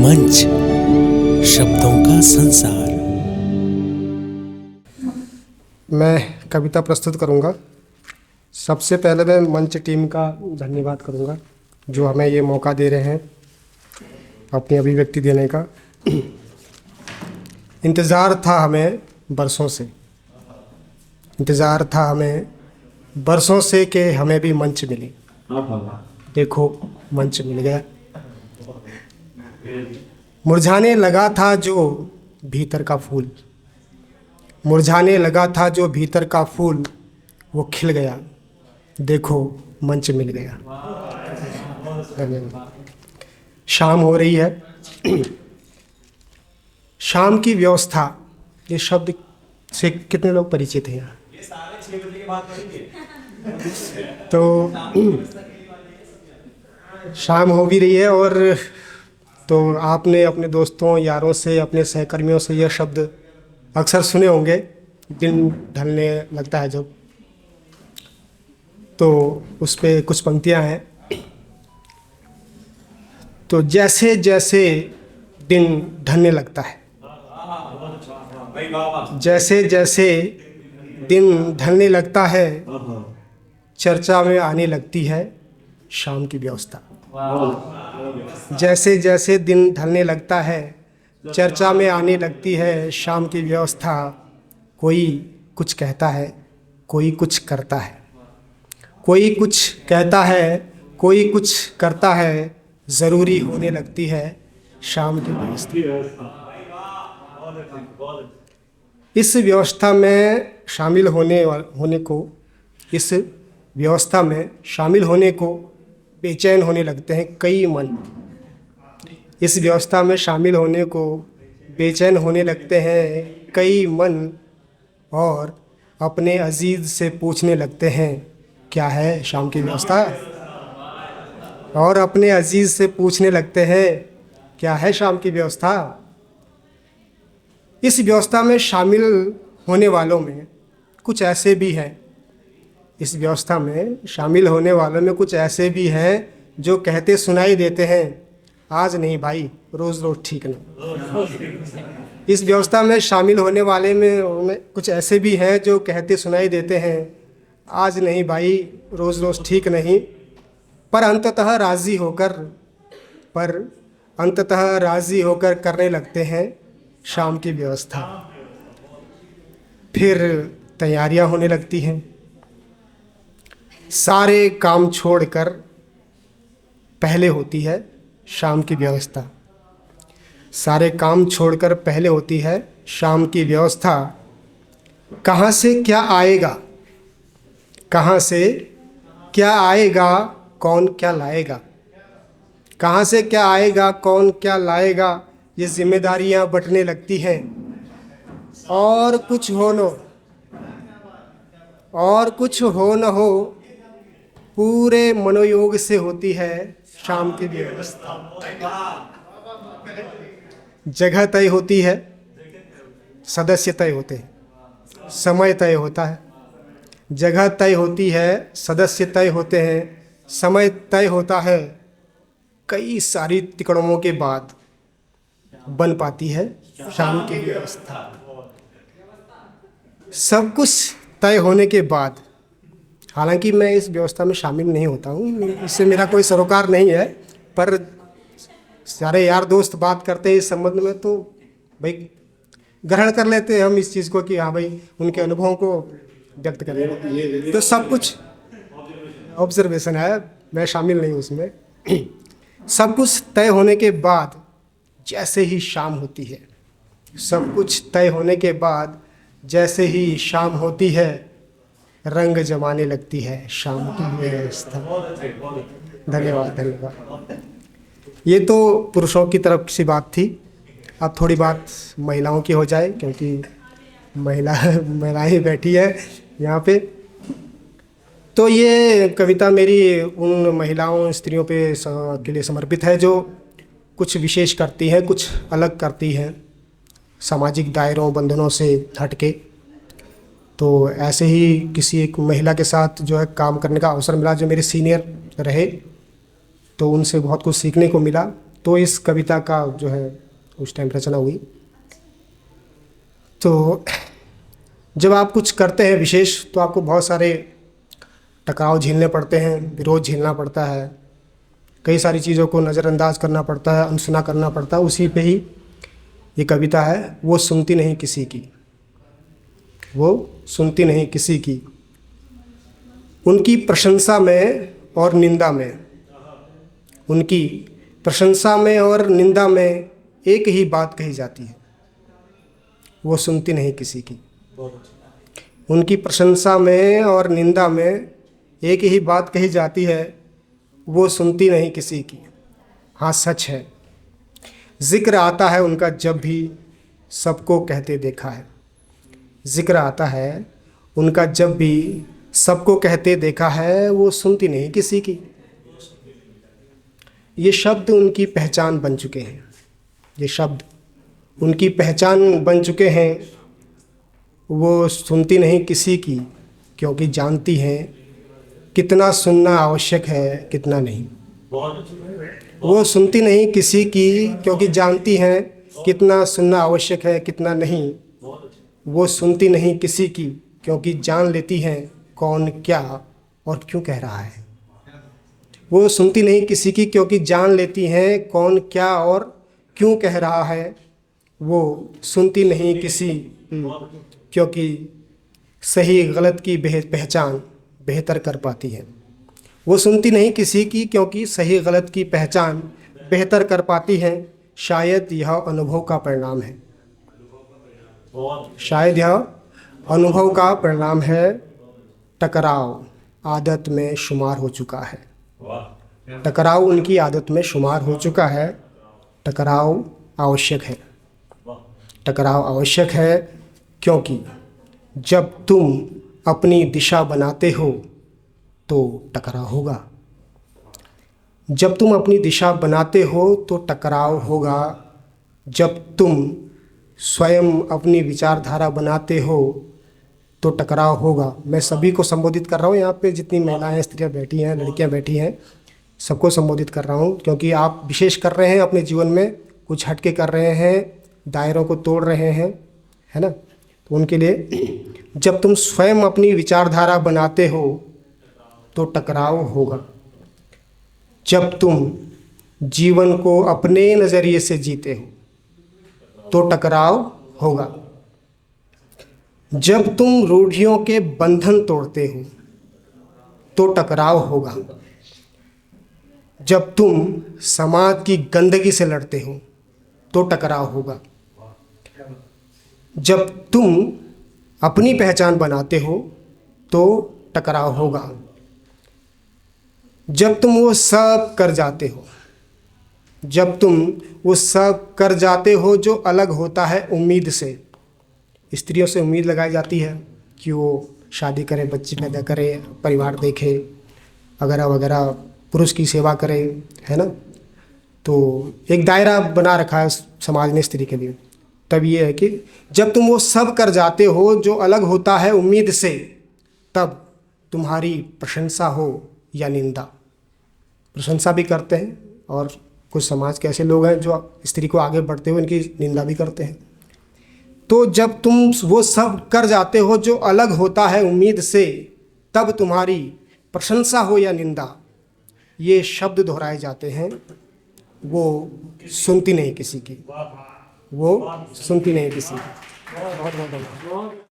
मंच, शब्दों का संसार। मैं कविता प्रस्तुत करूंगा। सबसे पहले मैं मंच टीम का धन्यवाद करूंगा जो हमें ये मौका दे रहे हैं अपनी अभिव्यक्ति देने का। इंतज़ार था हमें बरसों से, इंतज़ार था हमें बरसों से कि हमें भी मंच मिले। देखो मंच मिल गया। मुरझाने लगा था जो भीतर का फूल, मुरझाने लगा था जो भीतर का फूल, वो खिल गया। देखो मंच मिल गया। शाम हो रही है। शाम की व्यवस्था, ये शब्द से कितने लोग परिचित हैं यहाँ? तो शाम हो भी रही है और तो आपने अपने दोस्तों यारों से, अपने सहकर्मियों से यह शब्द अक्सर सुने होंगे, दिन ढलने लगता है जब। तो उस पे कुछ पंक्तियाँ हैं। तो जैसे जैसे दिन ढलने लगता है, जैसे जैसे दिन ढलने लगता है, चर्चा में आने लगती है शाम की व्यवस्था। जैसे जैसे दिन ढलने लगता है, चर्चा में आने लगती है शाम की व्यवस्था। कोई कुछ कहता है, कोई कुछ करता है, कोई कुछ कहता है, कोई कुछ करता है, ज़रूरी होने लगती है शाम की व्यवस्था। इस व्यवस्था में शामिल होने को, इस व्यवस्था में शामिल होने को बेचैन होने लगते हैं कई मन। इस व्यवस्था में शामिल होने को बेचैन होने लगते हैं कई मन, और अपने अजीज से पूछने लगते हैं क्या है शाम की व्यवस्था। और अपने अजीज से पूछने लगते हैं क्या है शाम की व्यवस्था। इस व्यवस्था में शामिल होने वालों में कुछ ऐसे भी हैं, इस व्यवस्था में शामिल होने वालों में कुछ ऐसे भी हैं जो कहते सुनाई देते हैं आज नहीं भाई, रोज़ रोज़ ठीक नहीं। इस व्यवस्था में शामिल होने वाले में कुछ ऐसे भी हैं जो कहते सुनाई देते हैं आज नहीं भाई, रोज़ रोज़ ठीक नहीं। पर अंततः राज़ी होकर करने लगते हैं शाम की व्यवस्था। फिर तैयारियां होने लगती हैं। सारे काम छोड़कर पहले होती है शाम की व्यवस्था। सारे काम छोड़कर पहले होती है शाम की व्यवस्था। कहाँ से क्या आएगा, कहाँ से क्या आएगा, कौन क्या लाएगा। कहाँ से क्या आएगा, कौन क्या लाएगा, ये जिम्मेदारियां बंटने लगती हैं। और कुछ हो न हो पूरे मनोयोग से होती है शाम की व्यवस्था। जगह तय होती है, सदस्य तय होते हैं, समय तय होता है। जगह तय होती है, सदस्य तय होते हैं, समय तय होता है। कई सारी तिकड़मों के बाद बन पाती है शाम की व्यवस्था। सब कुछ तय होने के बाद, हालांकि मैं इस व्यवस्था में शामिल नहीं होता हूँ, इससे मेरा कोई सरोकार नहीं है, पर सारे यार दोस्त बात करते हैं इस संबंध में तो भाई ग्रहण कर लेते हैं हम इस चीज़ को कि हाँ भाई उनके अनुभवों को व्यक्त करें। तो सब कुछ ऑब्जर्वेशन है, मैं शामिल नहीं उसमें। सब कुछ तय होने के बाद जैसे ही शाम होती है, सब कुछ तय होने के बाद जैसे ही शाम होती है, रंग जमाने लगती है शाम की व्यवस्था। धन्यवाद। ये तो पुरुषों की तरफ से बात थी। अब थोड़ी बात महिलाओं की हो जाए, क्योंकि महिलाएं बैठी है यहाँ पे। तो ये कविता मेरी उन महिलाओं, स्त्रियों के लिए समर्पित है जो कुछ विशेष करती हैं, कुछ अलग करती हैं सामाजिक दायरों बंधनों से हटके। तो ऐसे ही किसी एक महिला के साथ जो है काम करने का अवसर मिला जो मेरे सीनियर रहे, तो उनसे बहुत कुछ सीखने को मिला। तो इस कविता का जो है उस टाइम रचना हुई। तो जब आप कुछ करते हैं विशेष तो आपको बहुत सारे टकराव झेलने पड़ते हैं, विरोध झेलना पड़ता है, कई सारी चीज़ों को नज़रअंदाज करना पड़ता है, अनसुना करना पड़ता है। उसी पे ही ये कविता है, वो सुनती नहीं किसी की, वो सुनती नहीं किसी की। उनकी प्रशंसा में और निंदा में, उनकी प्रशंसा में और निंदा में एक ही बात कही जाती है, वो सुनती नहीं किसी की। उनकी प्रशंसा में और निंदा में एक ही बात कही जाती है, वो सुनती नहीं किसी की। हाँ सच है, जिक्र आता है उनका जब भी सबको कहते देखा है। जिक्र आता है उनका जब भी सबको कहते देखा है, वो सुनती नहीं किसी की। ये शब्द उनकी पहचान बन चुके हैं, ये शब्द उनकी पहचान बन चुके हैं। वो सुनती नहीं किसी की क्योंकि जानती हैं कितना सुनना आवश्यक है, कितना नहीं। वो सुनती नहीं किसी की क्योंकि जानती हैं कितना सुनना आवश्यक है, कितना नहीं। वो सुनती नहीं किसी की क्योंकि जान लेती हैं कौन क्या और क्यों कह रहा है। वो सुनती नहीं किसी की क्योंकि जान लेती हैं कौन क्या और क्यों कह रहा है। वो सुनती नहीं किसी क्योंकि सही गलत की पहचान बेहतर कर पाती है। वो सुनती नहीं किसी की क्योंकि सही गलत की पहचान बेहतर कर पाती है। शायद यह अनुभव का परिणाम है, शायद यह अनुभव का परिणाम है। टकराव आदत में शुमार हो चुका है, टकराव उनकी आदत में शुमार हो चुका है। टकराव आवश्यक है, टकराव आवश्यक है क्योंकि जब तुम अपनी दिशा बनाते हो तो टकराव होगा। जब तुम अपनी दिशा बनाते हो तो टकराव होगा। जब तुम स्वयं अपनी विचारधारा बनाते हो तो टकराव होगा। मैं सभी को संबोधित कर रहा हूँ, यहाँ पे जितनी महिलाएं स्त्रियाँ बैठी हैं, लड़कियाँ बैठी हैं, सबको संबोधित कर रहा हूँ क्योंकि आप विशेष कर रहे हैं, अपने जीवन में कुछ हटके कर रहे हैं, दायरों को तोड़ रहे हैं, है ना। तो उनके लिए जब तुम स्वयं अपनी विचारधारा बनाते हो तो टकराव होगा। जब तुम जीवन को अपने नज़रिए से जीते हो तो टकराव होगा। जब तुम रूढ़ियों के बंधन तोड़ते हो तो टकराव होगा। जब तुम समाज की गंदगी से लड़ते हो तो टकराव होगा। जब तुम अपनी पहचान बनाते हो तो टकराव होगा। जब तुम वो सब कर जाते हो, जब तुम वो सब कर जाते हो जो अलग होता है उम्मीद से। स्त्रियों से उम्मीद लगाई जाती है कि वो शादी करे, बच्चे पैदा करे, परिवार देखे, वगैरह वगैरह, पुरुष की सेवा करे, है ना। तो एक दायरा बना रखा है समाज ने स्त्री के लिए। तब ये है कि जब तुम वो सब कर जाते हो जो अलग होता है उम्मीद से, तब तुम्हारी प्रशंसा हो या निंदा। प्रशंसा भी करते हैं और कुछ समाज के ऐसे लोग हैं जो स्त्री को आगे बढ़ते हुए इनकी निंदा भी करते हैं। तो जब तुम वो सब कर जाते हो जो अलग होता है उम्मीद से, तब तुम्हारी प्रशंसा हो या निंदा, ये शब्द दोहराए जाते हैं। वो सुनती नहीं किसी की, वो सुनती नहीं किसी की। बहुत बहुत